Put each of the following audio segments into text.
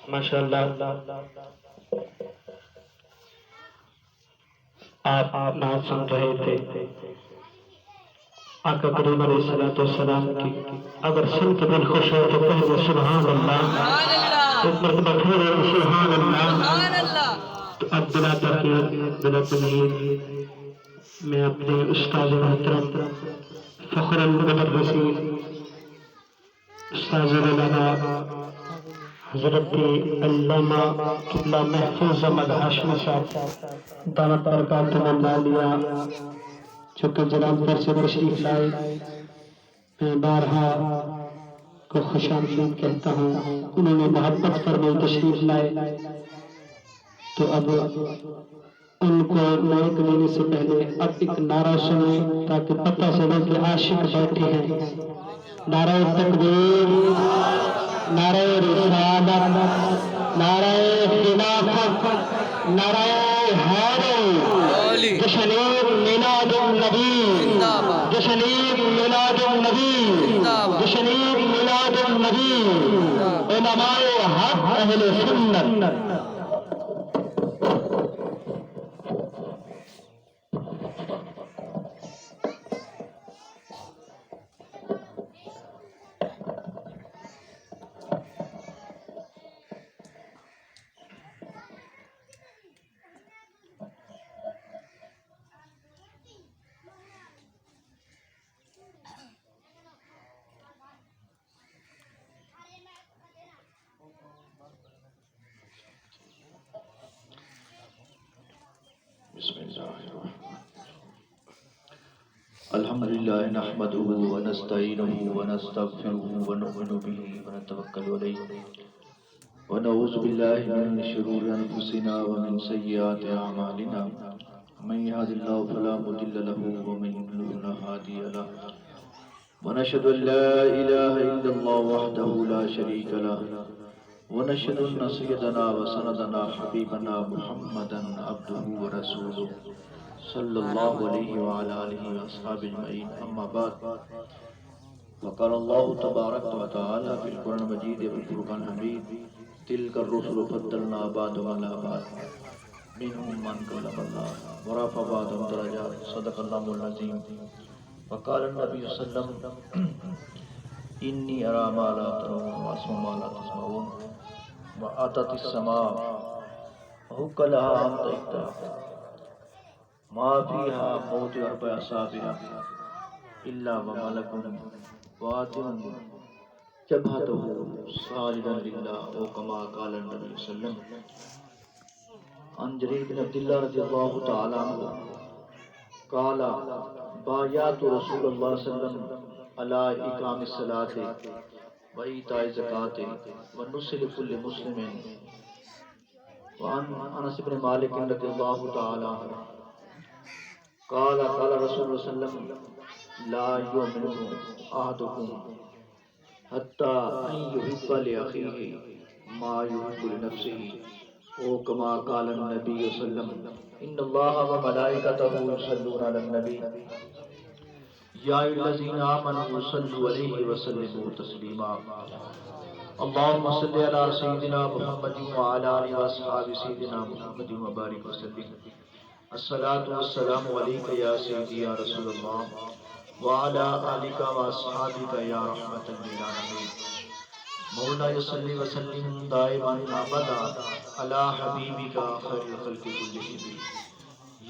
ماشاءاللہ آپ نعت سن رہے تھے آقا کریم علیہ الصلوۃ والسلام کی. اگر سن کے دل خوش ہو تو کہو سبحان اللہ. ایک مرتبہ پھر سبحان اللہ. تو اب بلا تاخیر بلا تمہید میں اپنے استاد محترم فخر المدرسین استاد مولانا حضرت علامہ قبلہ محفوظ احمد ہاشمی صاحب دعوت برکاتہ العالیہ چونکہ جلال گڑھ سے تشریف لائے. میں بارہا کو خوش آمدید کہتا ہوں. انہوں نے محبت فرمائی تشریف لائے تو اب ان کو مائک لینے سے پہلے اب ایک نعرہ سنیں تاکہ پتہ چلے کہ عاشق بیٹھے ہیں. نعرہ تکبیر، نعرہ رسالت، نعرہ خلافت، نعرہ حیدر. جشن میلاد النبی، جشن میلاد النبی، جشن میلاد النبی. علماء حق اہل سنت. الحمدللہ نحمده ونستعینه ونستغفره ونؤمن به ونتوکل علیہ ونعوذ باللہ من شرور انفسنا ومن سیئات اعمالنا. من يهد الله فلا مضل له ومن يضلل فلا هادي له. ونشهد ان لا اله الا الله وحده لا شريك له. ونشهد ان سيدنا وسندنا حبيبنا محمدا عبده ورسوله صلی اللہ علیہ وعلى آلہ واصحاب اجمعین. اما بعد وقال اللہ تبارک و تعالی فی القرآن المجید والفرقان الحمید تلک الرسل فضلنا بعضهم علی بعض منهم من کلم اللہ ورفع بعضهم درجات. صدق اللہ العظیم. وقال النبی صلی اللہ علیہ وسلم انی ارى ما لا ترون واسمع ما لا تسمعون واتت السماء وحق لها ان تحت ما فيها موت أربع أصابع إلا وملك واتن جبهته ساجدا لله أو كما قال النبي صلى الله عليه وسلم. عن جرير بن عبد الله رضي الله تعالى عنه قال بايعت رسول الله صلى الله عليه وسلم على إقام الصلاة وإيتاء الزكاة والنصح لكل مسلم. وعن أنس بن مالك رضي الله تعالى عنه قال قال رسول الله صلى الله عليه وسلم لا يؤمن أحدكم حتى أن يحب لأخيه ما يحب لنفسه أو كما قال النبي صلى الله عليه وسلم إن الله وملائكته يصلون على النبي يا أيها الذين آمنوا صلوا عليه وسلموا تسليما. اللهم صل على سيدنا محمد وعلى آله وأصحاب سيدنا محمد وبارك وسلم. الصلاة والسلام علیکہ یا سیدی یا رسول اللہ وعلی آلک واصحابک یا رحمۃ للعالمین. مولانا صلی وسلم دائما ابدا علی حبیبک خیر الخلق کلہم.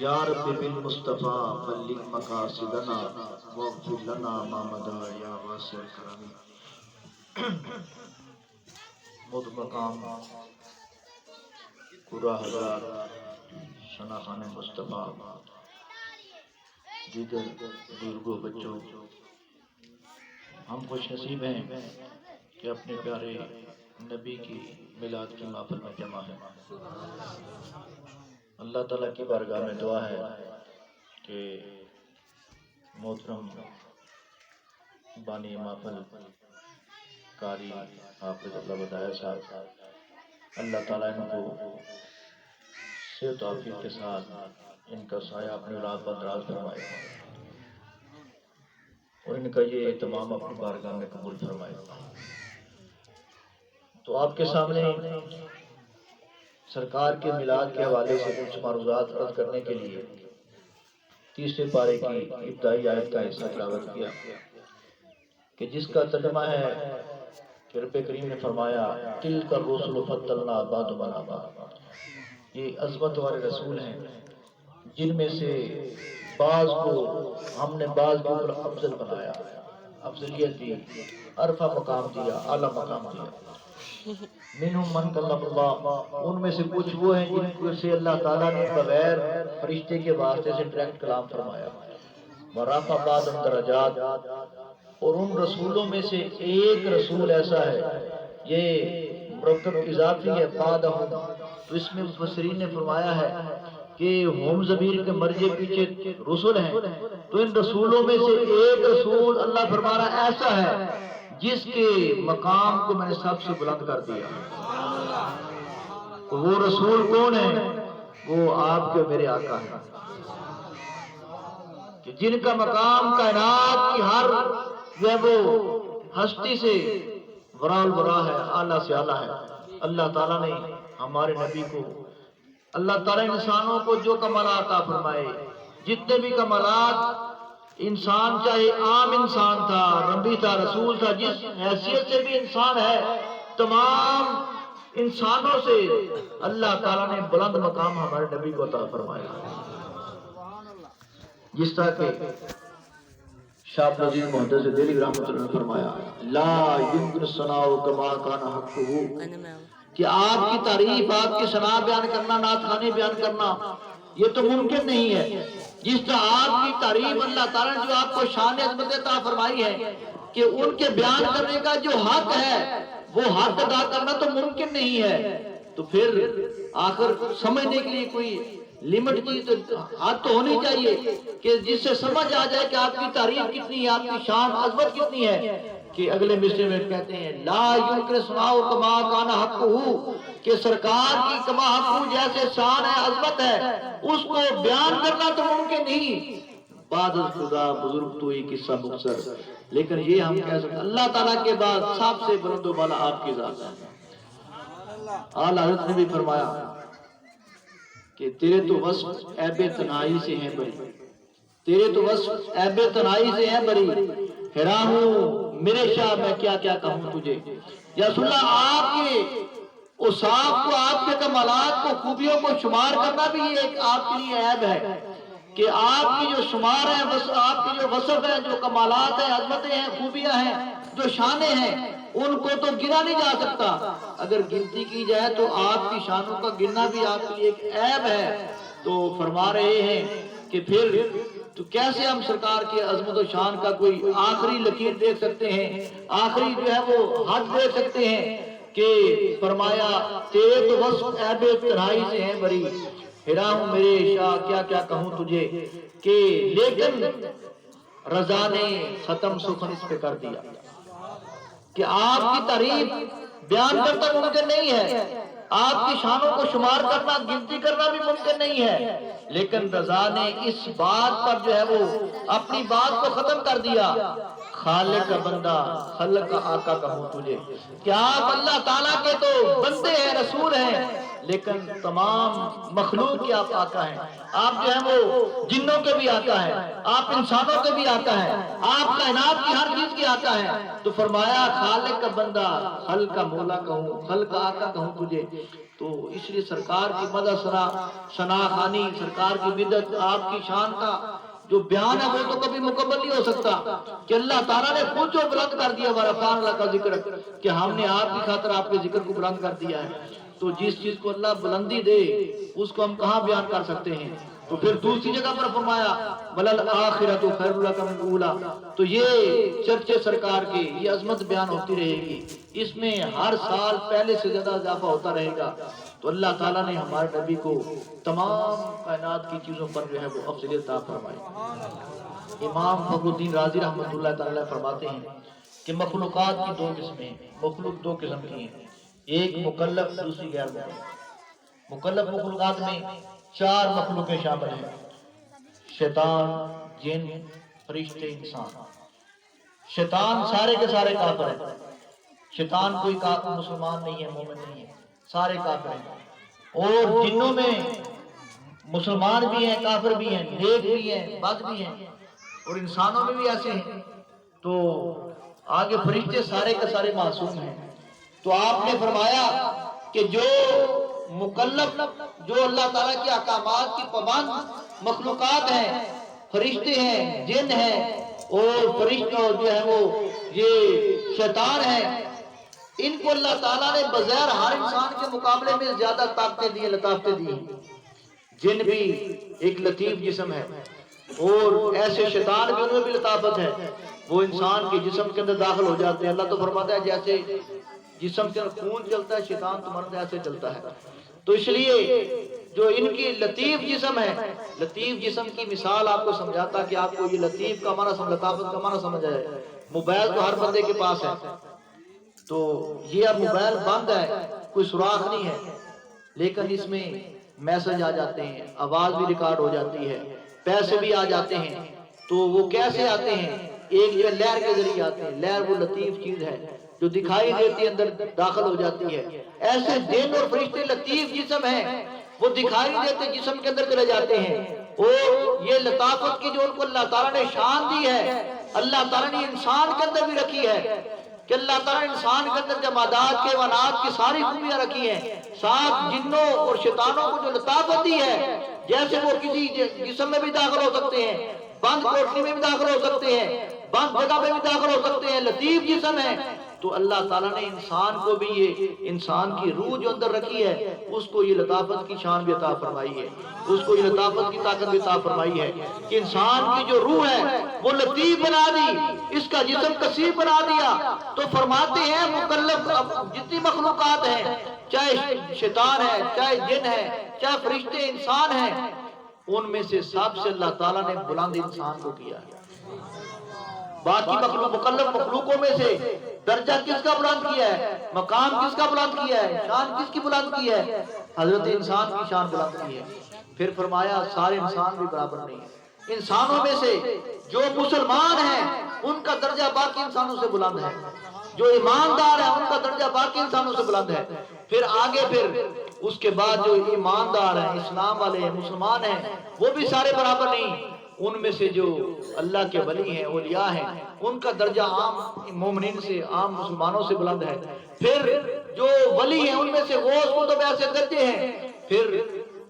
یا رب بالمصطفیٰ بلغ مقاصدنا واغفر لنا ما مضی یا واسع الکرم. مد مقام قرہ ہزار شناخان مصطفیٰ دیگر بزرگوں بچوں، ہم خوش نصیب ہیں کہ اپنے پیارے نبی کی میلاد کی محفل میں جمع ہیں. اللہ تعالیٰ کی بارگاہ میں دعا ہے کہ محترم بانی محفل قاری حافظ اللہ بدایہ صاحب، اللہ تعالیٰ ان کو صحت و عافیت کے ساتھ ان کا سایہ اپنی اولاد پر دراز فرمائے. ان کا یہ اہتمام اپنی بارگاہ میں قبول فرمائے۔ تو آپ کے سامنے سرکار کے میلاد کے حوالے سے کچھ معروضات عرض کرنے کے لیے 30 پارے کی ابتدائی آیت کا حصہ تلاوت کیا کہ جس کا ترجمہ ہے کہ رب کریم نے فرمایا تلک الرسل فضلنا بعضهم علی بعض، یہ عظمت والے رسول ہیں جن میں سے بعض کو ہم نے بعض کے اوپر افضل بنایا، افضلیت دی، عرفہ مقام دیا، اعلیٰ مقام دیا۔ منہم من کلم اللہ، ان میں سے کچھ وہ ہیں جن کو سے اللہ تعالیٰ نے بغیر فرشتے کے واسطے سے ڈائریکٹ کلام فرمایا۔ ورفع بعضهم درجات، اور ان رسولوں میں سے ایک رسول ایسا ہے، یہ مرکب اضافی ہے بعدہم، تو اس میں مفسرین نے فرمایا ہے کہ ہم ضمیر کے مرجع پیچھے رسول ہیں، تو ان رسولوں میں سے ایک رسول اللہ فرما رہا ایسا ہے جس کے مقام کو میں نے سب سے بلند کر دیا۔ تو وہ رسول کون ہے؟ وہ آپ کے میرے آقا ہیں کہ جن کا مقام کائنات کی ہر جو ہے وہ ہستی سے ورا الورا ہے، اعلیٰ سے اعلیٰ ہے۔ اللہ تعالیٰ نے ہمارے نبی کو، اللہ تعالیٰ انسانوں کو جو کمالات عطا فرمائے، جتنے بھی کمالات، انسان چاہے عام انسان تھا، نبی تھا، رسول تھا، جس حیثیت سے بھی انسان ہے، تمام انسانوں سے اللہ تعالیٰ نے بلند مقام ہمارے نبی کو عطا فرمایا۔ جس طرح کہ شاہ عبد العزیز محدث دہلوی رحمۃ اللہ نے فرمایا لا یمکن الثناء کما کان حقہ، کہ آپ کی تعریف، آپ کی ثنا بیان کرنا، نعت خوانی بیان کرنا، یہ تو ممکن نہیں ہے۔ جس طرح آپ کی تعریف اللہ تعالیٰ نے جو آپ کو شان عظمت عطا فرمائی ہے کہ ان کے بیان کرنے کا جو حق ہے وہ حق ادا کرنا تو ممکن نہیں ہے، تو پھر آخر سمجھنے کے لیے کوئی لمٹ کی تو حد تو ہونی چاہیے کہ جس سے سمجھ آ جائے کہ آپ کی تعریف کتنی ہے، آپ کی شان عظمت کتنی ہے۔ کہ اگلے مصرے میں کہتے ہیں لا یمکن سناؤ کما کان حقہ، کہ سرکار کی کما حقہ جیسے شان ہے، عظمت ہے، اس کو بیان کرنا تو ممکن نہیں۔ بعد از خدا بزرگ تو ہی قصہ مختصر، لیکن یہ ہم کہہ سکتے اللہ تعالیٰ کے بعد سب سے بلند و بالا آپ کی ذات ہے۔ اعلیٰ حضرت نے بھی فرمایا کہ تیرے تو وصف عیب تنہائی سے ہیں بری، تیرے تو وصف عیب تنہائی سے ہیں بری، حیران ہوں میرے شاہ میں کیا کیا کہوں تجھے۔ یا رسول اللہ، آپ کے اوصاف کو، آپ کے کمالات کو، خوبیوں کو شمار کرنا بھی یہ ایک آپ کے لیے عیب ہے کہ آپ کی جو شمار ہے، آپ کی جو وصف ہے، جو کمالات ہیں، عظمتیں ہیں، خوبیاں ہیں، جو شانیں ہیں، ان کو تو گنا نہیں جا سکتا۔ اگر گنتی کی جائے تو آپ کی شانوں کا گننا بھی آپ کے لیے ایک عیب ہے۔ تو فرما رہے ہیں کہ پھر تو کیسے ہم سرکار کی عظمت و شان کا کوئی آخری لکیر دیکھ سکتے ہیں، آخری جو ہے وہ حد دیکھ سکتے ہیں کہ فرمایا تیرے تو وصف عیب تنہائی سے ہیں بری، حیران ہوں میرے شاہ کیا کیا کہوں تجھے، کہ لیکن رضا نے ختم سخن اس پہ کر دیا کہ آپ کی تعریف بیان کرنا ممکن نہیں ہے، آپ کی شانوں کو شمار کرنا، گنتی کرنا بھی ممکن نہیں ہے، لیکن رضا نے اس بات پر جو ہے وہ اپنی بات کو ختم کر دیا۔ خالق کا بندہ، خلق کا آقا کہوں تجھے، کہ آپ اللہ تعالیٰ کے تو بندے ہیں، رسول ہیں، لیکن تمام مخلوق کے آپ آقا ہیں۔ آپ جو ہیں وہ جنوں کے بھی آقا ہیں، آپ انسانوں کے بھی آقا ہیں، آپ کائنات کی ہر چیز کے آقا ہیں۔ تو فرمایا خالق کا بندہ، خلق کا مولا کہوں، خلق کا آقا کہوں تجھے۔ تو اس لیے سرکار کی مدح ثنا خوانی، سرکار کی بدت، آپ کی شان کا جو بیان ہے وہ تو کبھی مکمل نہیں ہو سکتا کہ اللہ تعالیٰ نے خود جو بلند کر دیا ورفعنا لک ذکرک، کہ ہم نے آپ کی خاطر آپ کے ذکر کو بلند کر دیا ہے۔ تو جس چیز کو اللہ بلندی دے اس کو ہم کہاں بیان کر سکتے ہیں۔ تو پھر دوسری جگہ پر فرمایا وَلَلْآخِرَةُ خَيْرٌ لَكَ مِنَ الْأُولَىٰ، تو یہ چرچے سرکار کی، یہ عظمت بیان ہوتی رہے گی، اس میں ہر سال پہلے سے زیادہ اضافہ ہوتا رہے گا۔ تو اللہ تعالیٰ نے ہمارے نبی کو تمام کائنات کی چیزوں پر جو ہے وہ افضلیت عطا فرمائی۔ امام فخر الدین رازی رحمۃ اللہ تعالیٰ فرماتے ہیں کہ مخلوقات کی دو قسمیں، مخلوق دو قسم کی ہیں، ایک مکلف، دوسری غیر مکلف۔ مکلف مخلوقات میں 4 مخلوقیں شامل ہیں: شیطان، جن، فرشتے، انسان۔ شیطان سارے کے سارے کافر ہیں، شیطان کوئی مسلمان نہیں ہے، مومن نہیں ہے، سارے کافر ہیں۔ اور جنوں میں مسلمان بھی ہیں، کافر بھی ہیں، نیک بھی ہیں، بد بھی ہیں، اور انسانوں میں بھی ایسے ہیں۔ تو آگے فرشتے سارے کے سارے معصوم ہیں۔ تو آپ نے فرمایا کہ جو مکلف، جو اللہ تعالیٰ کے احکامات کی پابند مخلوقات ہیں، فرشتے ہیں، جن ہیں، اور فرشتے جو ہے وہ یہ شیطان ہیں، ان کو اللہ تعالیٰ نے بظاہر ہر انسان کے مقابلے میں زیادہ طاقتیں دی، لطافتیں دی۔ جن بھی ایک لطیف جسم ہے، اور ایسے شیطان بھی ان میں بھی لطافت ہے، وہ انسان کے جسم کے اندر داخل ہو جاتے ہیں۔ اللہ تو فرماتا ہے جیسے جسم کے اندر خون چلتا ہے، شیطان تمہارے ایسے چلتا ہے۔ تو اس لیے جو ان کی لطیف جسم ہے، لطیف جسم کی مثال آپ کو سمجھاتا کہ آپ کو یہ لطیف کا معنی سمجھ، لطافت کا معنی سمجھ آئے۔ موبائل تو ہر بندے کے پاس ہے، تو یہ اب موبائل بند ہے، کوئی سوراخ نہیں ہے، لیکن اس میں میسج آ جاتے ہیں، آواز بھی ریکارڈ ہو جاتی ہے، پیسے بھی آ جاتے ہیں۔ تو وہ کیسے آتے ہیں؟ ایک جو لہر کے ذریعے آتے ہیں۔ لہر وہ لطیف چیز ہے جو دکھائی دیتی اندر داخل ہو جاتی ہے۔ ایسے جن اور فرشتے لطیف جسم ہیں، وہ دکھائی دیتے جسم کے اندر چلے جاتے ہیں۔ اور یہ لطافت کی جو ان کو اللہ تعالیٰ نے شان دی ہے، اللہ تعالیٰ نے انسان کے اندر بھی رکھی ہے، کہ اللہ تعالیٰ نے انسان کے اندر جمادات کے حیوانات کی ساری خوبیاں رکھی ہیں۔ ساتھ جنوں اور شیطانوں کو جو لطافت دی ہے، جیسے وہ کسی جسم میں بھی داخل ہو سکتے ہیں، بند کوٹری میں بھی داخل ہو سکتے ہیں، بند جگہ میں بھی داخل ہو سکتے ہیں، لطیف جسم ہے۔ تو اللہ تعالیٰ نے انسان کو بھی، یہ انسان کی روح جو اندر رکھی ہے، اس کو یہ لطافت کی شان بھی عطا فرمائی ہے، اس کو یہ لطافت کی طاقت بھی عطا فرمائی ہے کہ انسان کی جو روح ہے وہ لطیف بنا دی، اس کا جسم کثیر بنا دیا۔ تو فرماتے ہیں مکلف جتنی مخلوقات ہیں، چاہے شیطان ہے، چاہے جن ہے، چاہے فرشتے، انسان ہیں، ان میں سے سب سے اللہ تعالیٰ نے بلند انسان کو کیا ہے۔ باقی مکلف مخلوقوں میں سے درجہ کس کا بلند کیا ہے، مقام کس کا بلند کیا ہے، شان کس کی بلند کی ہے؟ حضرت انسان کی شان بلند کی ہے۔ پھر فرمایا سارے انسان بھی برابر نہیں ہیں۔ انسانوں میں سے جو مسلمان ہیں ان کا درجہ باقی انسانوں سے بلند ہے، جو ایماندار ہیں ان کا درجہ باقی انسانوں سے بلند ہے۔ پھر آگے پھر اس کے بعد جو ایماندار ہیں، اسلام والے ہیں، مسلمان ہیں، وہ بھی سارے برابر نہیں۔ ان میں سے جو اللہ کے ولی ہیں، اولیاء ہیں، ان کا درجہ عام مومنین سے، عام مسلمانوں سے بلند ہے۔ پھر جو ولی ہیں ان میں سے غوث کو تو ایسے درجے ہیں۔ پھر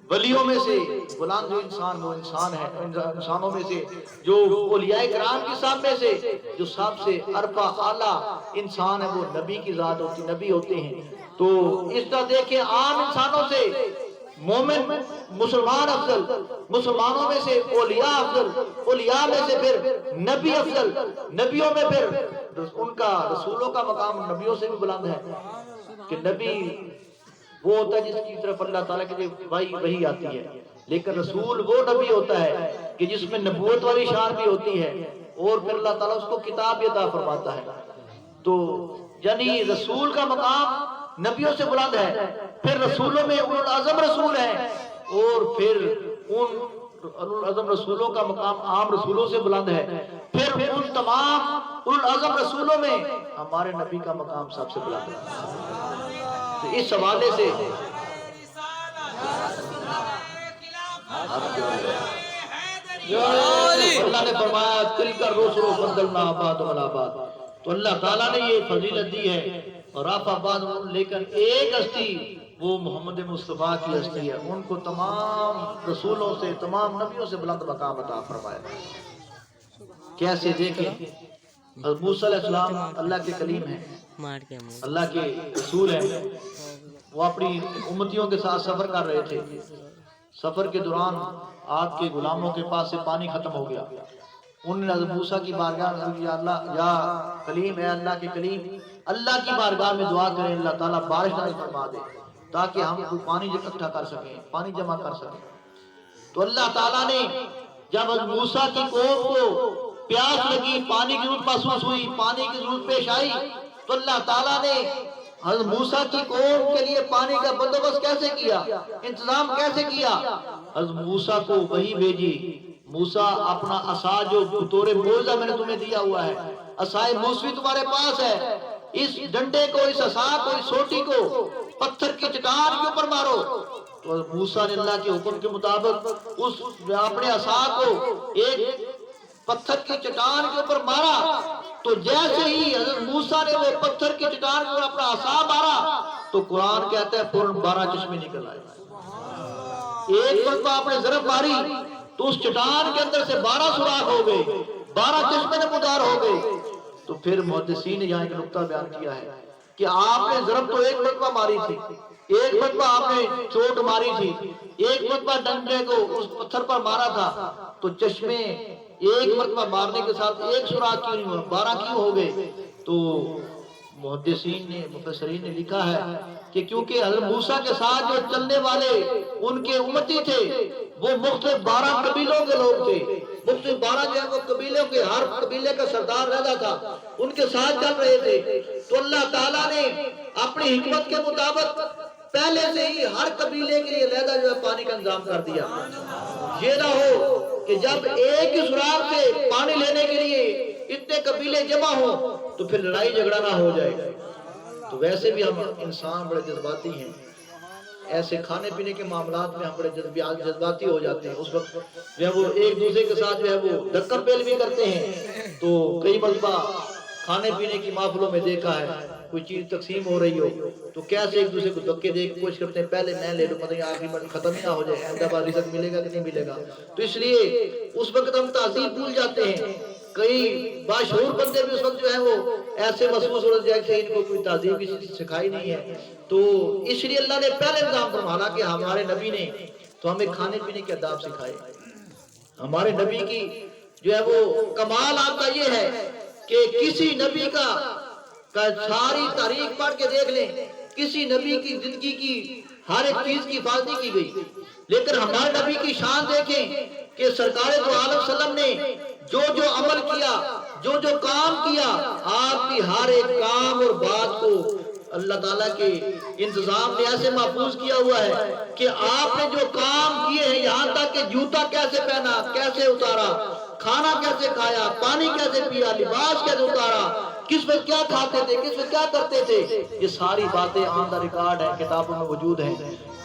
ولیوں میں سے بلند جو انسان، وہ انسان ہے۔ انسانوں میں سے جو اولیاء کرام کی صاحب میں سے جو سب سے عرفہ اعلیٰ انسان ہے، وہ نبی کی ذات ہوتی، نبی ہوتے ہیں۔ تو اس طرح دیکھیں عام انسانوں سے مومن مسلمان افضل، مسلمانوں میں سے اولیاء افضل، اولیاء میں سے پھر نبی افضل، نبیوں میں پھر ان کا رسولوں کا مقام نبیوں سے بھی بلند ہے، کہ نبی وہ ہوتا ہے جس کی طرف اللہ تعالیٰ کی وحی آتی ہے، لیکن رسول وہ نبی ہوتا ہے کہ جس میں نبوت والی شان بھی ہوتی ہے، اور پھر اللہ تعالیٰ اس کو کتاب بھی عطا فرماتا ہے۔ تو یعنی رسول کا مقام نبیوں سے بلند ہے۔ پھر رسولوں میں اولو العزم رسول ہیں، اور پھر ان اولو العزم رسولوں کا مقام عام رسولوں سے بلند ہے۔ پھر ان تمام اولو العزم رسولوں میں ہمارے نبی کا مقام سب سے بلند ہے۔ تو اس حوالے سے اللہ نے فرمایا تلک الرسل فضلنا بعضهم علی بعض، تو اللہ تعالیٰ نے یہ فضیلت دی ہے اور رفع بعضهم، لیکن ایک ہستی وہ محمد مصطفیٰ کی ہستی ہے، ان کو تمام رسولوں سے، تمام نبیوں سے بلند مقام عطا فرمایا۔ کیسے دیکھیں، حضرت موسیٰ علیہ السلام اللہ کے کلیم ہیں، اللہ کے رسول ہیں، وہ اپنی امتیوں کے ساتھ سفر کر رہے تھے۔ سفر کے دوران آپ کے غلاموں کے پاس سے پانی ختم ہو گیا۔ انہوں نے حضرت موسیٰ کی بارگاہ میں، یا اللہ، یا کلیم ہے اللہ کے کلیم، اللہ کی بارگاہ میں دعا کریں اللہ تعالیٰ بارش نازل فرما دے تاکہ ہم کوئی پانی اکٹھا کر سکیں، پانی جمع کر سکیں۔ تو اللہ تعالیٰ نے جب حضرت موسیٰ کی قوم کو پیاس لگی، پانی کی ضرورت محسوس ہوئی، پانی کی ضرورت پیش آئی، تو اللہ تعالیٰ نے حضرت موسیٰ کی قوم کے لیے پانی کا بندوبست کیسے کیا، انتظام کیسے کیا؟ حضرت موسیٰ کو وحی بھیجی موسیٰ اپنا عصا جو بطور موعظہ میں نے تمہیں دیا ہوا ہے، عصائے موسوی تمہارے پاس ہے، اس ڈنڈے کو، اس عصا کو، اس سوٹی کو پتھر کی چٹان کے اوپر مارو۔ تو موسیٰ نے اللہ کے حکم کے مطابق اس اپنے عصا کو ایک پتھر کی چٹان کے اوپر مارا، تو جیسے ہی حضرت موسیٰ نے وہ پتھر کی چٹان کے اوپر اپنا عصا مارا تو قرآن کہتا ہے فوراً 12 چشمے نکل آئے۔ ایک مرتبہ آپ نے ضرب ماری تو اس چٹان کے اندر سے 12 سوراخ ہو گئے، 12 چشمے نمودار ہو گئے۔ تو پھر محدثین نے یہاں ایک نقطہ بیان کیا ہے کہ آپ نے ضرب تو ایک مرتبہ ماری تھی، ایک مرتبہ آپ نے چوٹ ماری تھی، ایک مرتبہ ڈنڈے کو اس پتھر پر مارا تھا، تو چشمے ایک مرتبہ مارنے کے ساتھ ایک سوراخ کیوں نہیں ہوا، 12 کیوں ہو گئے؟ تو محدثین نے، مفسرین نے لکھا ہے کہ کیونکہ حضرت موسیٰ کے ساتھ جو چلنے والے ان کے امتی تھے وہ مختلف 12 قبیلوں کے لوگ تھے، مختلف 12 جو ہے وہ قبیلوں کے، ہر قبیلے کا سردار رہتا تھا، ان کے ساتھ چل رہے تھے۔ تو اللہ تعالیٰ نے اپنی حکمت کے مطابق پہلے سے ہی ہر قبیلے کے لیے علیحدہ جو ہے پانی کا انتظام کر دیا۔ یہ نہ ہو کہ جب ایک ہی سوراخ سے پانی لینے کے لیے اتنے قبیلے جمع ہوں تو پھر لڑائی جھگڑا نہ ہو جائے۔ تو ویسے بھی ہم انسان بڑے جذباتی ہیں، ایسے کھانے پینے کے معاملات میں ہم بڑے جذباتی ہو جاتے ہیں، اس وقت جو ہے وہ ایک دوسرے کے ساتھ جو ہے وہ ڈکر بیل بھی کرتے ہیں۔ تو کئی مرتبہ کھانے پینے کی محفلوں میں دیکھا ہے کوئی چیز تقسیم ہو رہی ہو تو کیسے ایک دوسرے کو دھکے دے کے کوشش کرتے ہیں پہلے میں لے لوں، پتہ آخری میں ختم ہی نہ ہو جائے، اندر بعد رزق ملے گا کہ نہیں ملے گا۔ تو اس لیے اس وقت ہم تہذیب بھول جاتے ہیں۔ کئی باشعور بندے بھی اس وقت جو ہے وہ ایسے محسوس ہو رہے ہیں کہ ان کو کوئی تہذیب کی سکھائی نہیں ہے۔ تو اس لیے اللہ نے پہلے نظام فرمایا کہ ہمارے نبی نے تو ہمیں کھانے پینے کے آداب سکھائے۔ ہمارے نبی کی جو ہے وہ کمال آپ کا یہ ہے کہ کسی نبی کا ساری تاریخ پڑھ کے دیکھ لیں، کسی نبی کی زندگی کی ہر ایک چیز کی حفاظت نہیں کی گئی، لیکن ہمارے نبی کی شان دیکھیں کہ سرکار دو عالم وسلم نے جو جو عمل کیا، جو جو کام کیا، آپ کی ہر ایک کام اور بات کو اللہ تعالیٰ کے انتظام نے ایسے محفوظ کیا ہوا ہے کہ آپ نے جو کام کیے ہیں، یہاں تک کہ جوتا کیسے پہنا، کیسے اتارا، کھانا کیسے کھایا، پانی کیسے پیا، لباس کیسے اتارا، کس وقت کیا کھاتے تھے، کس وقت کیا کرتے تھے، یہ ساری باتیں آن دا ریکارڈ ہیں، کتابوں میں موجود ہیں۔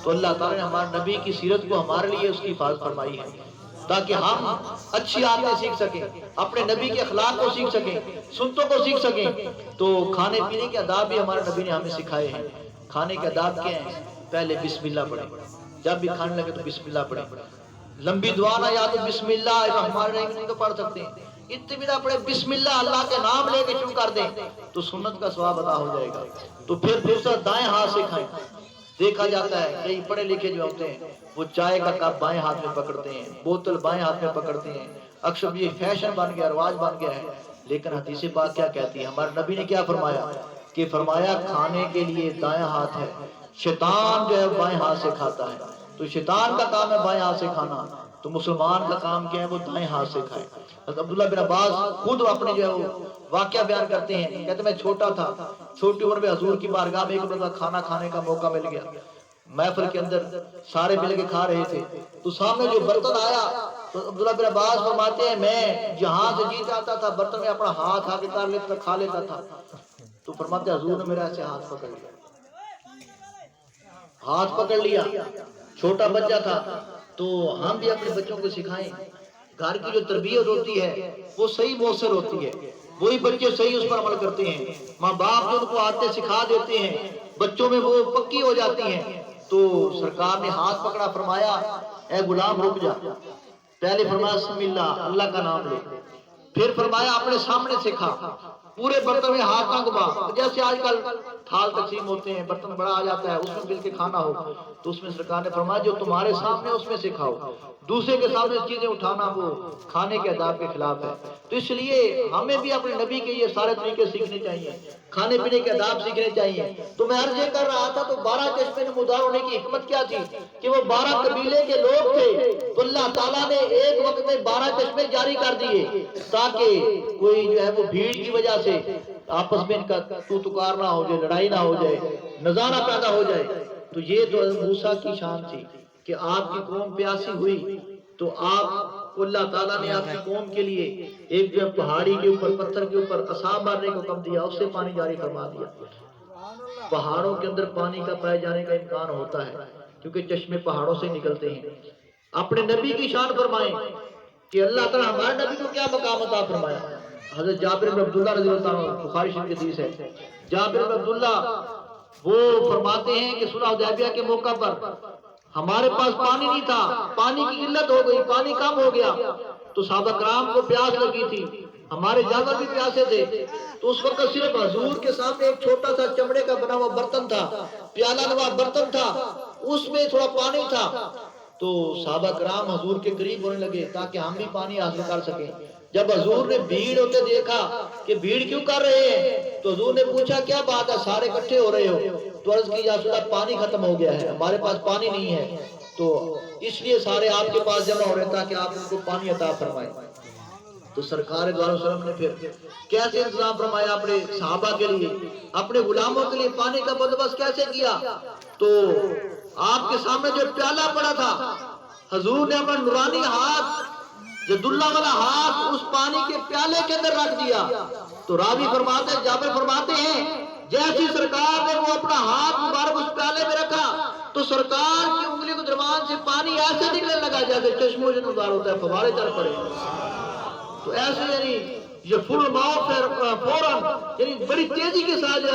تو اللہ تعالیٰ نے ہمارے نبی کی سیرت کو ہمارے لیے اس کی حفاظت فرمائی ہے تاکہ ہم اچھی عادتیں سیکھ سکیں، اپنے نبی کے اخلاق کو سیکھ سکیں، سنتوں کو سیکھ سکیں۔ تو کھانے پینے کے آداب بھی ہمارے نبی نے ہمیں سکھائے ہیں۔ کھانے کے آداب کیا ہیں؟ پہلے بسم اللہ پڑھیں، جب بھی کھانے لگے تو بسم اللہ پڑھیں۔ لمبی دعا نہ یاد تو بسم اللہ الرحمن الرحیم تو پڑھ سکتے ہیں، اتنی بھی نہ پڑھے، بسم اللہ اللہ کے نام لے کے شروع کر دیں تو سنت کا ثواب عطا ہو جائے گا۔ تو پھر دوسرا دائیں ہاتھ سے کھائیں۔ دیکھا جاتا ہے کئی پڑھے لکھے جو ہوتے ہیں وہ چائے کا کپ بائیں ہاتھ میں پکڑتے ہیں، بوتل بائیں ہاتھ میں پکڑتے ہیں، اکثر یہ فیشن بن گیا، رواج بن گیا ہے۔ لیکن حدیث پاک کیا کہتی ہے؟ ہمارے نبی نے کیا فرمایا کہ فرمایا کھانے کے لیے دائیں ہاتھ ہے، شیطان جو ہے بائیں ہاتھ سے کھاتا ہے، تو شیطان کا کام ہے بائیں ہاتھ سے کھانا، تو مسلمان کا کام کیا ہے؟ وہ دائیں ہاتھ سے کھائے۔ حضرت عبداللہ بن عباس خود اپنے جو ہے وہ واقعہ بیان کرتے ہیں، کہتے میں چھوٹا تھا، چھوٹی عمر میں حضور کی بارگاہ میں ایک مرتبہ کھانا کھانے کا موقع مل گیا، محفل کے اندر سارے مل کے کھا رہے تھے، تو سامنے جو برتن آیا تو عبداللہ بن عباس فرماتے ہیں میں جہاں سے جی چاہتا تھا برتن میں اپنا ہاتھ آگے کر لیتا تھا، کھا لیتا تھا، تو فرماتے ہیں حضور نے میرا ایسے ہاتھ پکڑ لیا، ہاتھ پکڑ لیا، چھوٹا بچہ تھا۔ تو ہم بھی اپنے بچوں کو سکھائیں، گھر کی جو تربیت ہوتی ہے وہ صحیح مؤثر ہوتی ہے، وہی بچے صحیح اس پر عمل کرتے ہیں۔ ماں باپ جو ان کو عادتیں سکھا دیتے ہیں بچوں میں وہ پکی ہو جاتی ہیں۔ تو سرکار نے ہاتھ پکڑا، فرمایا اے غلام رک جا، پہلے فرمایا بسم اللہ اللہ کا نام لے، پھر فرمایا اپنے سامنے سے کھا، پورے برتن میں ہاتھ نہ گھما، جیسے آج کل تھال تقسیم ہوتے ہیں، برتن بڑا آ جاتا ہے اس میں مل کے کھانا ہو، تو اس میں سرکار نے فرمایا جو تمہارے سامنے اس میں سے کھاؤ، دوسرے کے سامنے چیزیں اٹھانا وہ کھانے کے آداب کے خلاف ہے۔ تو اس لیے ہمیں بھی اپنے نبی کے یہ سارے طریقے سیکھنے چاہیے، کھانے پینے کے آداب سیکھنے چاہیے۔ تو میں عرض یہ کر رہا تھا تو 12 چشمے نمودار ہونے کی حکمت کیا تھی کہ وہ 12 قبیلے کے لوگ تھے، تو اللہ تعالیٰ نے ایک وقت میں 12 چشمے جاری کر دیے تاکہ کوئی جو ہے وہ بھیڑ کی وجہ سے آپس میں ان کا تو تکار نہ ہو جائے، لڑائی نہ ہو جائے، نزاع نہ پیدا ہو جائے۔ تو یہ تو موسیٰ کی شان تھی کہ آپ کی قوم پیاسی ہوئی تو آپ کو اللہ تعالیٰ نے آپ کی قوم کے لیے ایک جو پہاڑی کے اوپر پتھر کے اوپر عصا مارنے کو حکم دیا، اس سے پانی جاری فرما دیا۔ پہاڑوں کے اندر پانی کا پائے جانے کا امکان ہوتا ہے کیونکہ چشمے پہاڑوں سے نکلتے ہیں۔ اپنے نبی کی شان فرمائیں کہ اللہ تعالیٰ ہمارے نبی کو کیا مقام عطا فرمایا۔ حضرت جابر بن عبداللہ رضی اللہ عنہ، بخاری شریف کی حدیث ہے، جابر بن عبداللہ وہ فرماتے ہیں کہ صلح حدیبیہ کے موقع پر ہمارے پاس پانی نہیں تھا، پانی کی قلت ہو گئی، پانی کم ہو گیا، تو صحابہ کرام کو پیاس لگی تھی، ہمارے جانور بھی پیاسے تھے، تو اس وقت صرف حضور کے سامنے ایک چھوٹا سا چمڑے کا بنا ہوا برتن تھا، پیالہ نما برتن تھا، اس میں تھوڑا پانی تھا، تو صحابہ کرام حضور کے قریب ہونے لگے تاکہ ہم بھی پانی حاصل کر سکیں۔ جب حضور نے بھیڑ ہوتے دیکھا کہ بھیڑ کیوں کر رہے ہیں، تو حضور نے پوچھا کیا بات ہے، سارے اکٹھے ہو رہے ہو؟ تو عرض کی یا رسول اللہ پانی ختم ہو گیا ہے، ہمارے پاس پانی نہیں ہے، تو اس لیے سارے آپ کے پاس جمع ہو رہے ہیں تاکہ آپ ان کو پانی عطا فرمائیں۔ تو سرکار دو علیہ وسلم نے پھر کیسے انتظام فرمایا اپنے صحابہ کے لیے، اپنے غلاموں کے لیے پانی کا بندوبست کیسے کیا؟ تو آپ کے سامنے جو پیالہ پڑا تھا، حضور نے اپنا نورانی ہاتھ، جد اللہ والا ہاتھ اس پانی کے پیالے کے اندر رکھ دیا۔ تو راوی فرماتے ہیں، جابر فرماتے ہیں، جیسی سرکار نے وہ اپنا ہاتھ مبارک اس پیالے میں رکھا تو سرکار کی انگلی کے درمیان سے پانی ایسے نکلنے لگا جیسے چشموں سے نگار ہوتا ہے، فوارے چل پڑے۔ تو ایسے یعنی یہ فل موت فوراً یعنی بڑی تیزی کے ساتھ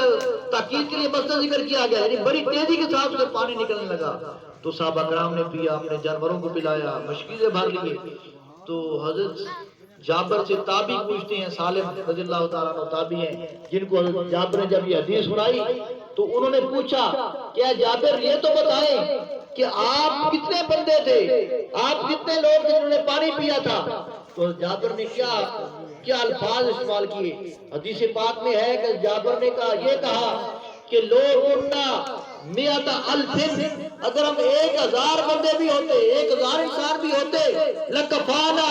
تاکید کے لیے مسئلہ ذکر کیا گیا، یعنی بڑی تیزی کے ساتھ اسے پانی نکلنے لگا۔ تو صحابہ کرام نے پیا، اپنے جانوروں کو پلایا، مشکلیں بھر لیے۔ تو حضرت جابر سے تابعی پوچھتے ہیں، سالم رضی اللہ تعالیٰ عنہ تابعی ہیں، جن کو حضرت جابر نے جب یہ حدیث سنائی تو انہوں نے پوچھا کہ جابر یہ تو بتائیں کہ آپ کتنے بندے تھے، آپ کتنے لوگ تھے جنہوں نے پانی پیا تھا؟ تو جابر نے کیا الفاظ استعمال کیے؟ حدیث پاک میں ہے کہ جابر نے یہ کہا کہ لوگ اننا میت الفن، اگر ہم 1000 بندے بھی ہوتے، 1000 انسان بھی ہوتے، لکفانا،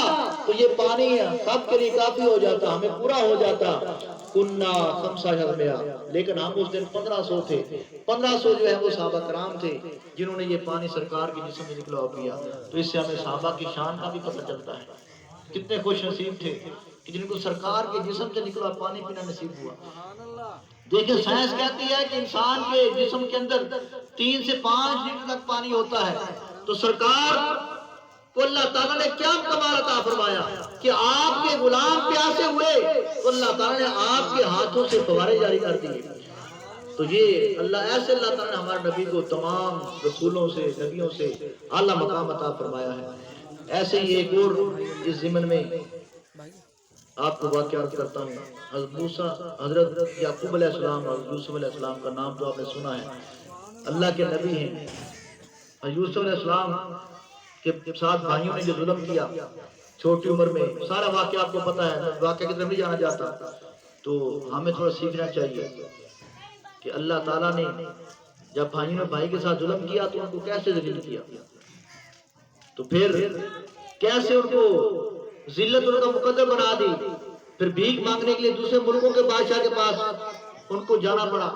تو یہ پانی سب کے لیے کافی ہو جاتا، ہمیں پورا ہو جاتا۔ کننا 500، لیکن ہم اس دن 1500 تھے، 1500 جو ہے وہ صحابہ کرام تھے جنہوں نے یہ پانی سرکار کی جسم میں نکلوا پیا۔ تو اس سے ہمیں صحابہ کی شان کا بھی پتہ چلتا ہے، کتنے خوش نصیب تھے کہ جن کو سرکار کے جسم سے نکلا پانی پینا نصیب ہوا۔ دیکھیں سائنس کہتی ہے کہ انسان کے جسم کے اندر 3 سے 5 لیٹر تک پانی ہوتا ہے، تو سرکار کو اللہ تعالیٰ نے کیا کمال عطا فرمایا کہ آپ کے غلام پیاسے ہوئے تو اللہ تعالیٰ نے آپ کے ہاتھوں سے فوارے جاری کر دیے۔ تو یہ ایسے اللہ تعالیٰ نے ہمارے نبی کو تمام رسولوں سے، نبیوں سے اعلیٰ مقام عطا فرمایا ہے۔ ایسے ہی ایک اور اس ضمن میں آپ کو واقعہ عرض کرتا ہوں۔ حضرت یعقوب علیہ السلام اور یوسف علیہ السلام کا نام تو آپ نے سنا ہے، اللہ کے نبی ہیں۔ یوسف علیہ السلام کے ساتھ بھائیوں نے جو ظلم کیا چھوٹی عمر میں، سارا واقعہ آپ کو پتہ ہے، واقعہ کی طرف نہیں جانا چاہتا، تو ہمیں تھوڑا سیکھنا چاہیے کہ اللہ تعالیٰ نے جب بھائیوں نے بھائی کے ساتھ ظلم کیا تو ان کو کیسے ذلیل کیا، تو پھر کیسے ان کو ذلت ان کا مقدر بنا دی، پھر بھیک مانگنے کے لیے دوسرے ملکوں کے بادشاہ کے پاس ان کو جانا پڑا۔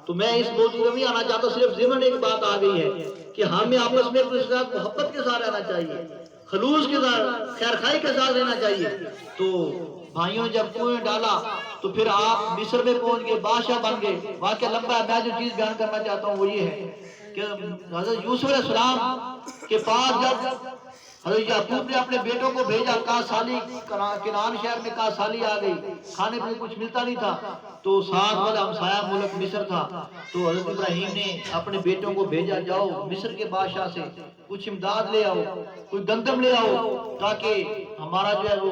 تو میں اس موضوع میں نہیں آنا چاہتا، صرف ضمن ایک بات آ گئی ہے کہ ہمیں آپس میں اپنے ساتھ محبت کے ساتھ رہنا چاہیے، خلوص کے ساتھ، خیر خائی کے ساتھ رہنا چاہیے۔ تو بھائیوں نے جب کنویں ڈالا تو پھر آپ مصر میں پہنچ گئے، بادشاہ بن گئے۔ واقعہ لمبا ہے، میں جو چیز بیان کرنا چاہتا ہوں وہ یہ ہے کہ حضرت یوسف علیہ السلام کے پاس جب حضرت یعقوب نے اپنے بیٹوں کو بھیجا، کہا سالی کنعان شہر میں کہا سالی آ گئی، کھانے پینے کچھ ملتا نہیں تھا، تو ساتھ والا ہمسایہ ملک مصر تھا، تو حضرت ابراہیم نے اپنے بیٹوں کو بھیجا، جاؤ مصر کے بادشاہ سے کچھ امداد لے آؤ، کوئی گندم لے آؤ تاکہ ہمارا جو ہے وہ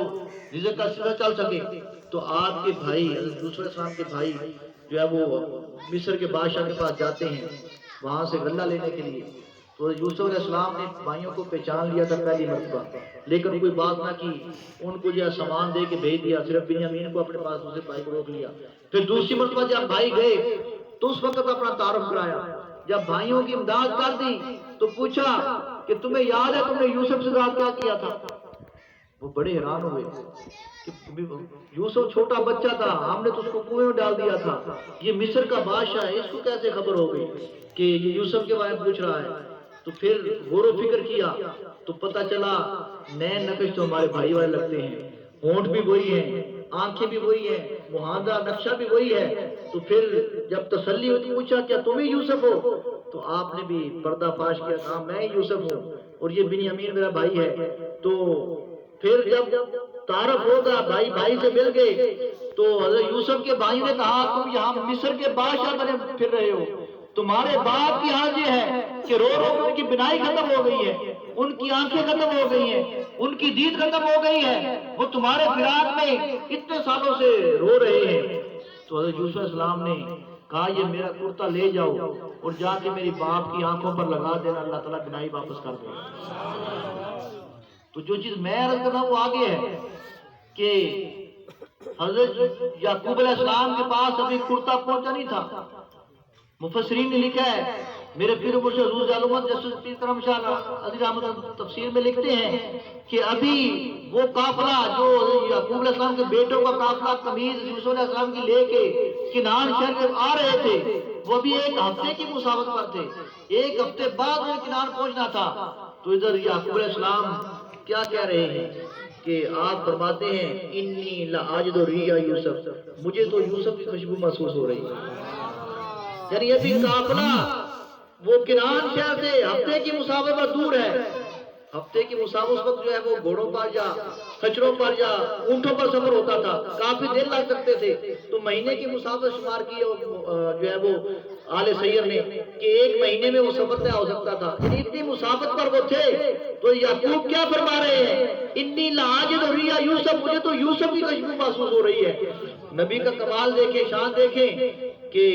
رزق کا سلسلہ چل سکے۔ تو آپ کے بھائی حضرت یوسف علیہ السلام کے بھائی جو ہے وہ مصر کے بادشاہ کے پاس جاتے ہیں وہاں سے غلہ لینے کے لیے۔ تو یوسف علیہ السلام نے بھائیوں کو پہچان لیا تھا پہلی مرتبہ، لیکن کوئی بات نہ کی، ان کو جو سامان دے کے بھیج دیا، صرف بنیامین کو اپنے پاس، دوسرے بھائی کو روک لیا۔ پھر دوسری مرتبہ جب بھائی گئے تو اس وقت اپنا تعارف کرایا، جب بھائیوں کی امداد کر دی تو پوچھا کہ تمہیں یاد ہے تم نے یوسف سے ساتھ کیا کیا تھا؟ وہ بڑے حیران ہوئے کہ یوسف چھوٹا بچہ تھا، ہم نے تو اس کو کنویں میں ڈال دیا تھا، یہ مصر کا بادشاہ ہے، اس کو کیسے خبر ہو گئی کہ یہ یوسف کے بارے میں پوچھ رہا ہے؟ تو پھر غور و فکر کیا تو پتہ چلا نئے نقش تو ہمارے بھائی والے لگتے ہیں، ہونٹ بھی وہی ہیں، آنکھیں بھی وہی ہیں، محاذہ نقشہ بھی وہی ہے۔ تو پھر جب تسلی ہوتی پوچھا کیا تم ہی یوسف ہو؟ تو آپ نے بھی پردہ فاش کیا، کہا میں ہی یوسف ہوں اور یہ بنیامین میرا بھائی ہے۔ تو پھر جب تعارف ہوگا، بھائی بھائی سے مل گئے، تو حضرت یوسف کے بھائی نے کہا تم یہاں مصر کے بادشاہ بنے پھر رہے ہو، تمہارے باپ کی حال یہ ہے کہ رو رو ان کی بینائی ختم ہو گئی ہے، ان کی آنکھیں ختم ہو گئی ہیں، ان کی دید ختم ہو گئی ہے، وہ تمہارے فراق میں اتنے سالوں سے رو رہے ہیں۔ تو حضرت یوسف علیہ السلام نے کہا یہ میرا کرتا لے جاؤ اور جا کے میری باپ کی آنکھوں پر لگا دینا، اللہ تعالیٰ بینائی واپس کر دے۔ تو جو چیز میں عرض کرنا وہ آگے ہے کہ حضرت یعقوب علیہ السلام کے پاس ابھی کرتا پہنچا نہیں تھا۔ مفسرین نے لکھا ہے، میرے پیر مرشد حضور ظالمت جسد کرم شاہ عزیز احمد تفسیر میں لکھتے ہیں کہ ابھی وہ قافلہ جو یعقوب علیہ السلام کے بیٹوں کا قافلہ قمیض یوسف علیہ السلام کی لے کے کنعان شہر میں آ رہے تھے، وہ ابھی ایک ہفتے کی مسافت پر تھے، ایک ہفتے بعد انہیں کنعان پہنچنا تھا۔ تو ادھر یعقوب علیہ السلام کیا کہہ رہے ہیں کہ آپ فرماتے ہیں انی لاجد ریح یوسف، مجھے تو یوسف کی خوشبو محسوس ہو رہی ہے۔ یعنی ابھی قافلہ وہ کنعان شہر سے ہفتے کی مسافت پر دور ہے۔ ہفتے کی مسافت اس وقت جو ہے وہ گھوڑوں پر یا خچروں پر یا اونٹوں پر سفر ہوتا تھا، کافی دیر لگ سکتے تھے، تو مہینے کی مسافت شمار کی جو ہے وہ آل سیر نے کہ ایک مہینے میں وہ سفر طے ہو سکتا تھا، یعنی اتنی مسافت پر وہ تھے۔ تو یعقوب کیا فرما رہے ہیں انی لاجد ریح یوسف، مجھے تو یوسف کی خوشبو محسوس ہو رہی ہے۔ نبی کا کمال دیکھیں، شان دیکھیں کہ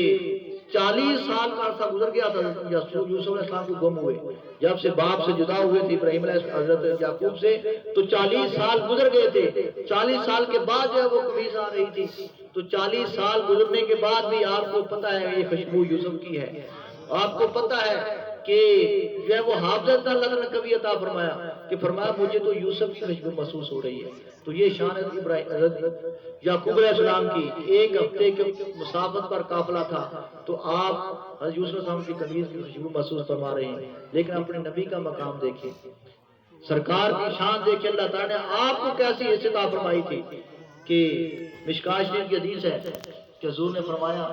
40 سال کا عرصہ گزر گیا تھا یوسف علیہ السلام کو گم ہوئے، جب سے باپ سے جدا ہوئے تھے ابراہیم علیہ حضرت یعقوب سے، تو 40 سال گزر گئے تھے۔ 40 سال کے بعد جو ہے وہ قمیض آ رہی تھی، تو 40 سال گزرنے کے بعد بھی آپ کو پتہ ہے یہ خوشبو یوسف کی ہے۔ آپ کو پتہ ہے کہ جو ہے وہ حافظت اللہ تعالیٰ نے کبھی عطا فرمایا کہ فرمایا مجھے تو یوسف کی خوشبو محسوس ہو رہی ہے۔ تو یہ شان حضرت یعقوب علیہ السلام کی، ایک ہفتے کے مسافت پر قافلہ تھا، تو آپ حضرت یوسف علیہ السلام کی قمیض کی خوشبو محسوس فرما رہے ہیں۔ لیکن اپنے نبی کا مقام دیکھیں، سرکار کی شان دیکھیں، اللہ تعالیٰ نے آپ کو کیسی حیثیت عطا فرمائی تھی کہ مشکوٰۃ شریف کی حدیث ہے کہ حضور نے فرمایا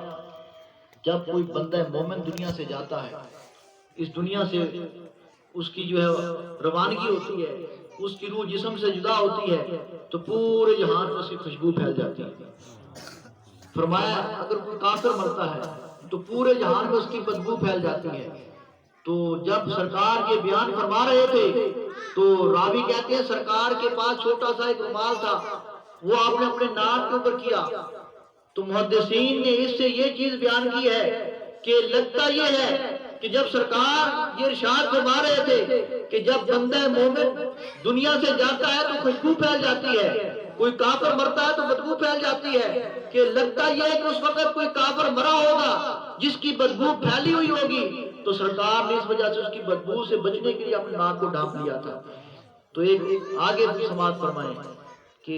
جب کوئی بندہ مومن دنیا سے جاتا ہے، اس دنیا سے اس کی جو ہے روانگی ہوتی ہے، اس کی روح جسم سے جدا ہوتی ہے، تو پورے جہان میں اس کی خوشبو پھیل جاتی ہے۔ فرمایا اگر کوئی کافر مرتا ہے تو پورے جہان میں اس کی بدبو پھیل جاتی ہے۔ تو جب سرکار یہ بیان فرما رہے تھے تو راوی کہتے ہیں سرکار کے پاس چھوٹا سا ایک رومال تھا، وہ آپ نے اپنے ناک کے اوپر کیا، تو محدثین نے اس سے یہ چیز بیان کی ہے کہ لگتا یہ ہے کہ جب سرکار یہ ارشاد فرما رہے تھے کہ جب بندہ مومن دنیا سے جاتا ہے تو خوشبو پھیل جاتی ہے، کوئی کافر مرتا ہے تو بدبو پھیل جاتی ہے، کہ لگتا یہ ہے کہ اس وقت کوئی کافر مرا ہوگا جس کی بدبو پھیلی ہوئی ہوگی، تو سرکار نے اس وجہ سے اس کی بدبو سے بچنے کے لیے اپنے ناک کو ڈھانپ لیا تھا۔ تو ایک آگے بھی سماعت فرمائیں کہ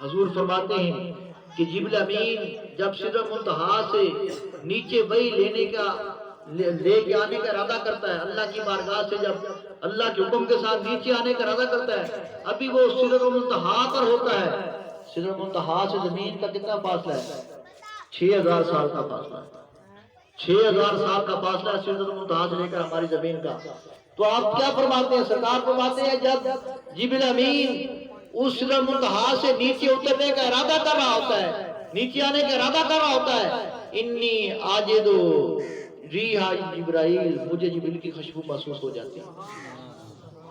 حضور فرماتے ہیں کہ جبریل امین جب سدرۃ منتہا سے نیچے وحی لے کے آنے کا ارادہ کرتا ہے، اللہ کی بارگاہ سے جب اللہ کے حکم کے ساتھ نیچے آنے کا ارادہ کرتا ہے، ابھی وہ سدرۃ منتہا پر ہوتا ہے۔ سدرۃ منتہا سے زمین کا کتنا فاصلہ ہے؟ 6000 سال کا فاصلہ ہے۔ 6000 سال کا فاصلہ ہے سدرۃ منتہا سے لے کر ہماری زمین کا۔ تو آپ کیا فرماتے ہیں؟ سرکار فرماتے ہیں جب جبریل امین اس سدرۃ منتہا سے نیچے اترنے کا ارادہ کر رہا ہوتا ہے، نیچے آنے کا ارادہ کر رہا ہوتا ہے، انی آجدو ریح جبرائیل، مجھے جبریل کی خوشبو محسوس ہو جاتی ہے۔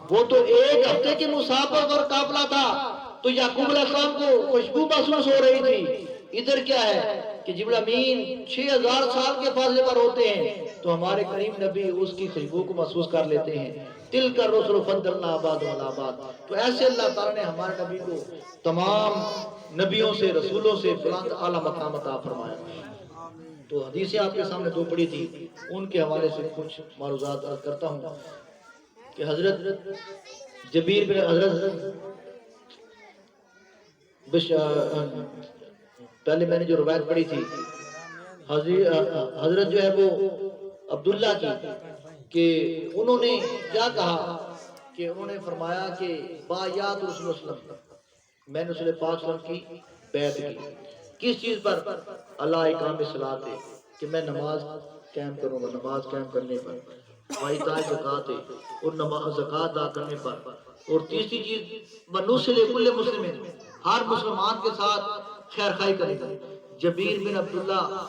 وہ تو ایک ہفتے کی مسافت اور قافلہ تھا تو یعقوب علیہ السلام کو خوشبو محسوس ہو رہی تھی، ادھر کیا ہے کہ جبریل امین 6000 سال کے فاصلے پر ہوتے ہیں تو ہمارے کریم نبی اس کی خوشبو کو محسوس کر لیتے ہیں۔ تلک الرسل فضلنا بعضهم علی بعض۔ تو ایسے اللہ تعالیٰ نے ہمارے نبی کو تمام نبیوں سے، رسولوں سے بلند اعلیٰ مقام عطا فرمایا۔ تو حدیثیں آپ کے سامنے دو پڑھی تھی، ان کے حوالے سے کچھ معروضات عرض کرتا ہوں کہ حضرت جبیر بن پہلے میں نے جو روایت پڑھی تھی حضرت جو ہے وہ عبداللہ کی، کہ انہوں نے کیا کہا کہ انہوں نے فرمایا کہ بایات رسول اللہ صلی اللہ علیہ وسلم، میں نے رسول پاک صلی اللہ علیہ وسلم کی بیعت کی کس چیز پر؟ اللہ اقام الصلاۃ ہے، کہ میں نماز قائم کروں گا، نماز قائم کرنے پر، وایتاء زکات ہے، اور نماز زکات ادا کرنے پر، اور تیسری چیز ونصل کل مسلم، ہر مسلمان کے ساتھ خیر خائی کرے گا۔ جبیر بن عبداللہ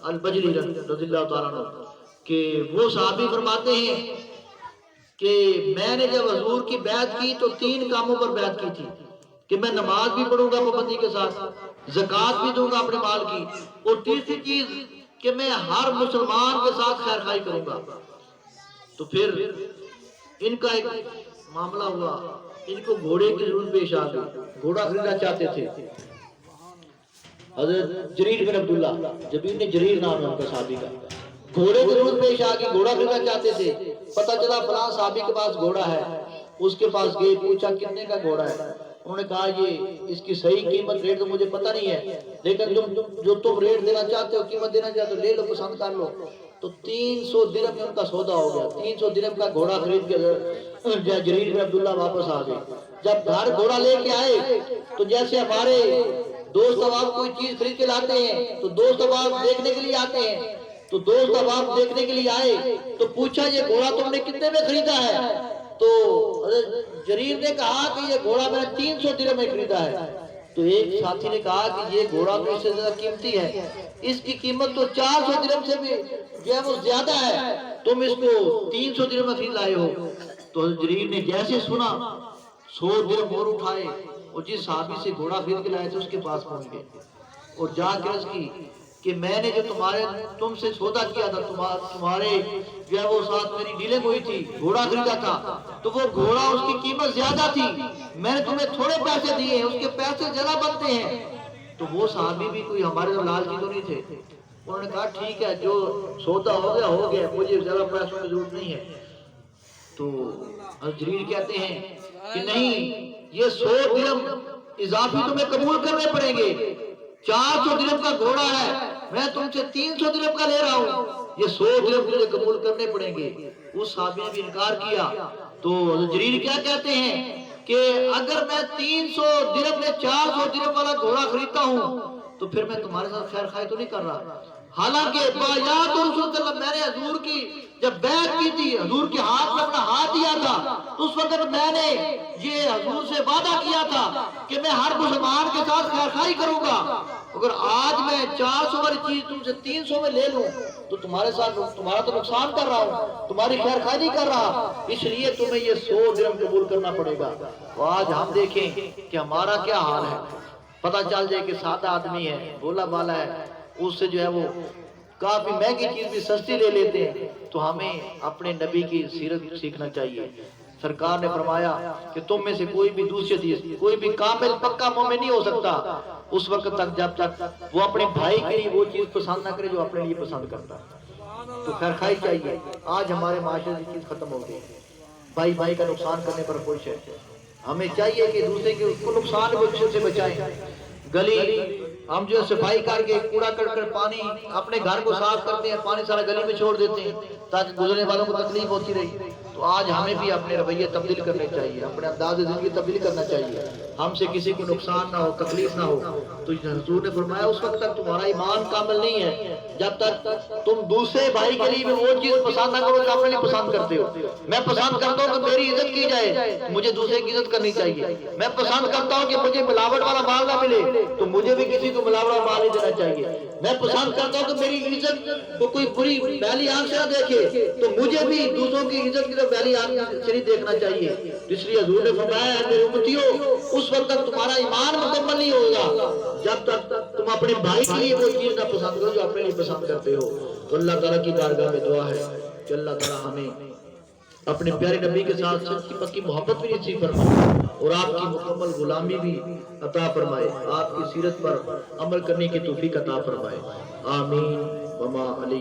البجلی رضی اللہ تعالیٰ عنہ کہ وہ صحابی فرماتے ہیں کہ میں نے جب حضور کی بیعت کی تو 3 کاموں پر بیعت کی تھی، کہ میں نماز بھی پڑھوں گا پابندی کے ساتھ، زکات بھی دوں گا اپنے مال کی، اور تیسری چیز کہ میں ہر مسلمان کے ساتھ خیر خائی کروں گا۔ تو پھر ان کا ایک معاملہ ہوا، ان کو گھوڑے کی ضرورت پیش آ گئی، گھوڑا خریدنا چاہتے تھے۔ حضرت جریر بن عبداللہ، جبیر نے جریر نام ہے ان کا صحابی کا، گھوڑے کی ضرورت پیش آ گئی، گھوڑا خریدنا چاہتے تھے۔ پتہ چلا فلاں صحابی کے پاس گھوڑا ہے، اس کے پاس گئے، پوچھا کتنے کا گھوڑا ہے؟ انہوں نے کہا یہ اس کی صحیح قیمت ریٹ تو مجھے پتہ نہیں ہے، لیکن تم ریٹ دینا چاہتے ہو، قیمت دینا چاہتے ہو، لے لو، پسند کر لو۔ تو 300 درہم میں ان کا سودا ہو گیا، 300 درہم کا گھوڑا خرید کے جریر بن عبداللہ واپس آ گئے۔ جب گھر گھوڑا لے کے آئے تو جیسے ہمارے دوست احباب کوئی چیز خرید کے لاتے ہیں تو دوست احباب دیکھنے کے لیے آتے ہیں، تو دوست احباب دیکھنے کے لیے آئے تو پوچھا یہ گھوڑا تم نے کتنے میں خریدا ہے؟ تو حضرت جریر نے کہا کہ یہ گھوڑا میں نے 300 درہم میں خریدا ہے۔ تو ایک ساتھی نے کہا کہ یہ گھوڑا تو اس سے زیادہ قیمتی ہے، اس کی قیمت تو 400 درہم سے بھی جو ہے وہ زیادہ ہے، تم اس کو 300 درہم میں خرید لائے ہو۔ تو حضرت جریر نے جیسے سنا 100 درہم اور اٹھائے اور جس صحابی سے گھوڑا خرید کے لائے تھے اس کے پاس پہنچ گئے اور جا کے عرض کی کہ میں نے جو تم سے سودا کیا تھا، تمہارے جو ہے وہ ساتھ میری ڈیلنگ ہوئی تھی، گھوڑا خریدا تھا، تو وہ گھوڑا اس کی قیمت زیادہ تھی، میں نے تمہیں تھوڑے پیسے دیے ہیں، اس کے پیسے زیادہ بنتے ہیں۔ تو وہ صحابی بھی کوئی ہمارے لالچی تو نہیں تھے، انہوں نے کہا ٹھیک ہے، جو سودا ہو گیا، مجھے زیادہ پیسوں کی ضرورت نہیں ہے۔ تو حضرت جریر کہتے ہیں کہ نہیں، یہ 100 درہم اضافی تمہیں قبول کرنے پڑیں گے، 400 درہم کا گھوڑا ہے، میں تم سے 300 درہم کا لے رہا ہوں، یہ 100 درہم مجھے قبول کرنے پڑیں گے۔ اس صحابی نے بھی انکار کیا۔ تو حضرت جریر کیا کہتے ہیں کہ اگر میں 300 درہم میں 400 درہم والا گھوڑا خریدتا ہوں تو پھر میں تمہارے ساتھ خیر خائی تو نہیں کر رہا۔ حالانکہ بایات رسول صلی اللہ علیہ وسلم، میں نے حضور کی جب بیعت کی تھی، حضور کے ہاتھ میں اپنا ہاتھ دیا تھا، تو اس وقت میں نے یہ حضور سے وعدہ کیا تھا کہ میں ہر مسلمان کے ساتھ خیر خائی کروں گا۔ اگر آج میں 400 والی چیز تم سے 300 میں لے لوں تو تمہارا تو نقصان کر رہا ہوں، تمہاری خیر خائی نہیں کر رہا، اس لیے تمہیں یہ 100 درہم قبول کرنا پڑے گا۔ تو آج ہم دیکھیں کہ ہمارا کیا حال ہے، پتہ چل جائے کہ سادہ آدمی ہے، بولا بالا ہے، اس سے جو ہے وہ کافی مہنگی چیز بھی سستی لے لیتے ہیں۔ تو ہمیں اپنے نبی کی سیرت سیکھنا چاہیے۔ سرکار نے فرمایا کہ تم میں سے کوئی بھی دوسری چیز، کوئی بھی کامل پکا مومن نہیں ہو سکتا اس وقت تک جب تک وہ اپنے بھائی کے لیے وہ چیز پسند نہ کرے جو اپنے لیے پسند کرتا ہے۔ تو خیر خائی چاہیے۔ آج ہمارے معاشرے کی چیز ختم ہو گئی، بھائی بھائی کا نقصان کرنے پر خوش ہے۔ ہمیں چاہیے کہ دوسرے کے کو نقصان سے بچائیں۔ گلی ہم جو صفائی کر کے کوڑا کر پانی اپنے گھر کو صاف کرتے ہیں، پانی سارا گلی میں چھوڑ دیتے ہیں تاکہ گزرنے والوں کو تکلیف ہوتی رہی۔ تو آج ہمیں بھی اپنے رویے تبدیل کرنے چاہیے، اپنے انداز زندگی تبدیل کرنا چاہیے، ہم سے کسی کو نقصان نہ ہو، تکلیف نہ ہو۔ تو حضور نے فرمایا اس وقت تک تمہارا ایمان کامل نہیں ہے جب تک تم دوسرے بھائی کے لیے وہ چیز پسند نہ کرو جو اپنے لیے پسند کرتے ہو۔ میں پسند کرتا ہوں کہ میری عزت کی جائے، مجھے دوسرے کی عزت کرنی چاہیے۔ میں پسند کرتا ہوں کہ مجھے ملاوٹ والا مال نہ ملے تو مجھے بھی کسی کو ملاوٹ والا مال نہیں دینا چاہیے۔ میں پسند کرتا ہوں کہ میری عزت کو کوئی بری پہلی آنکھ سے نہ دیکھے تو مجھے بھی دوسروں کی عزت کی طرف پہلی آنکھ سے نہیں دیکھنا چاہیے۔ اس لیے حضور نے فرمایا ہے میرے امتیوں، اس وقت تک تمہارا ایمان مکمل نہیں ہوگا جب تک تم اپنے بھائی کے لیے وہ چیز نہ پسند کرو جو اپنے لیے پسند کرتے ہو۔ تو اللہ تعالیٰ کی بارگاہ میں دعا ہے کہ اللہ تعالیٰ ہمیں اپنے پیارے نبی کے ساتھ سچی پکی محبت بھی نصیب فرمائے اور آپ کی مکمل غلامی بھی عطا فرمائے، آپ کی سیرت پر عمل کرنے کی توفیق عطا فرمائے۔ آمین وما علیہ